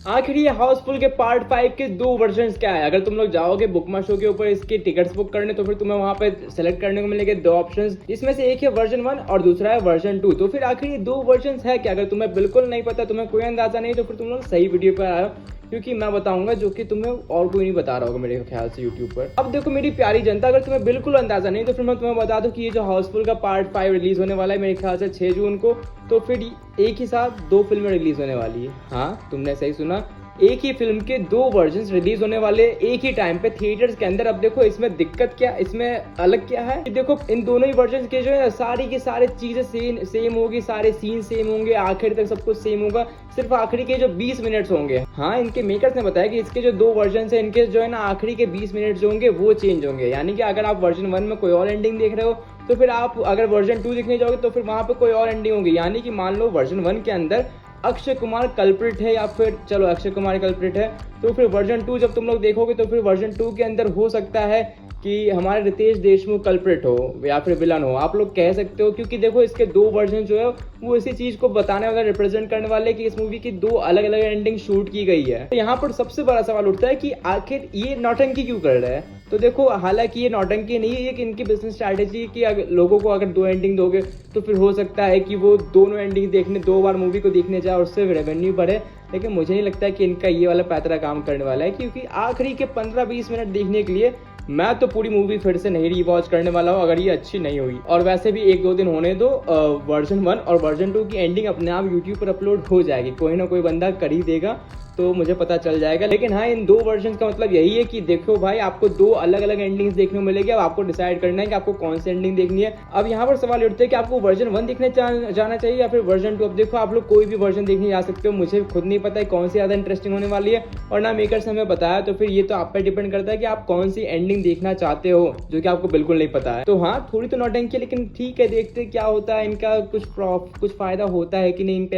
आखिर ये हाउसफुल के पार्ट 5 के दो वर्जन्स क्या है। अगर तुम लोग जाओगे बुक माई शो के ऊपर इसके टिकट्स बुक करने तो फिर तुम्हें वहां पे सेलेक्ट करने को मिलेंगे दो ऑप्शंस, जिसमें से एक है वर्जन 1 और दूसरा है वर्जन 2। तो फिर आखिर ये दो वर्जन्स है क्या? अगर तुम्हें बिल्कुल नहीं पता, तुम्हें कोई अंदाजा नहीं, तो फिर तुम लोग सही वीडियो पर आए हो, क्योंकि मैं बताऊंगा जो कि तुम्हें और कोई नहीं बता रहा होगा मेरे ख्याल से यूट्यूब पर। अब देखो मेरी प्यारी जनता, अगर तुम्हें बिल्कुल अंदाजा नहीं तो फिर मैं तुम्हें बता दूं कि ये जो हाउसफुल का पार्ट 5 रिलीज होने वाला है मेरे ख्याल से 6 जून को, तो फिर एक ही साथ दो फिल्में रिलीज होने वाली है। हाँ, तुमने सही सुना, एक ही फिल्म के दो वर्जन्स रिलीज होने वाले एक ही टाइम पे थिएटर्स के अंदर। अब देखो इसमें दिक्कत क्या, इसमें अलग क्या है कि देखो इन दोनों ही वर्जन्स के जो है सारी की सारी चीजें सेम होगी, सारे सीन सेम होंगे, आखिर तक सब कुछ सेम होगा, सिर्फ आखिरी के जो 20 मिनट्स होंगे। हाँ, इनके मेकर्स ने बताया कि इसके जो दो वर्जन है इनके जो है ना आखिरी के 20 मिनट जो होंगे वो चेंज होंगे। यानी कि अगर आप वर्जन 1 में कोई और एंडिंग देख रहे हो तो फिर आप अगर वर्जन 2 देखने जाओगे तो फिर वहां पे कोई और एंडिंग होगी। यानी कि मान लो वर्जन 1 के अंदर अक्षय कुमार कल्प्रिट है, या फिर चलो अक्षय कुमार कल्प्रिट है, तो फिर वर्जन 2 जब तुम लोग देखोगे तो फिर वर्जन 2 के अंदर हो सकता है कि हमारे रितेश देशमुख कल्प्रिट हो या फिर विलन हो, आप लोग कह सकते हो। क्योंकि देखो इसके दो वर्जन जो है वो इसी चीज को बताने वाला, रिप्रेजेंट करने वाले कि इस मूवी की दो अलग अलग एंडिंग शूट की गई है। तो यहाँ पर सबसे बड़ा सवाल उठता है कि आखिर ये नौटंकी क्यों कर रहा है। तो देखो हालांकि ये नौटंकी नहीं है, कि इनकी बिजनेस स्ट्रैटेजी कि अगर लोगों को अगर दो एंडिंग दोगे तो फिर हो सकता है कि वो दोनों एंडिंग देखने, दो बार मूवी को देखने जाए और उससे रेवेन्यू बढ़े। लेकिन मुझे नहीं लगता है कि इनका ये वाला पैतरा काम करने वाला है, क्योंकि आखिरी के 15-20 मिनट देखने के लिए मैं तो पूरी मूवी फिर से नहीं रीवॉच करने वाला हूँ अगर ये अच्छी नहीं हुई। और वैसे भी 1-2 दिन होने दो, वर्जन 1 और वर्जन 2 की एंडिंग अपने आप यूट्यूब पर अपलोड हो जाएगी, कोई ना कोई बंदा कर ही देगा, तो मुझे पता चल जाएगा। लेकिन हाँ, इन दो वर्जन का मतलब यही है कि देखो भाई आपको दो अलग अलग एंडिंग्स देखने को मिलेगी। अब आपको डिसाइड करना है कि आपको कौन सी एंडिंग देखनी है। अब यहाँ पर सवाल उठते हैं कि आपको वर्जन 1 देखने जाना चाहिए या फिर वर्जन 2। अब देखो आप लोग कोई भी वर्जन देखने जा सकते हो, मुझे खुद नहीं पता है कौन सी ज्यादा इंटरेस्टिंग होने वाली है और ना मेकर्स ने हमें बताया। तो फिर ये तो आप पर डिपेंड करता है कि आप कौन सी एंडिंग देखना चाहते हो, जो कि आपको बिल्कुल नहीं पता है। तो हाँ, थोड़ी तो नौटंकी, लेकिन ठीक है, देखते क्या होता है इनका, कुछ फायदा होता है कि नहीं इन पे।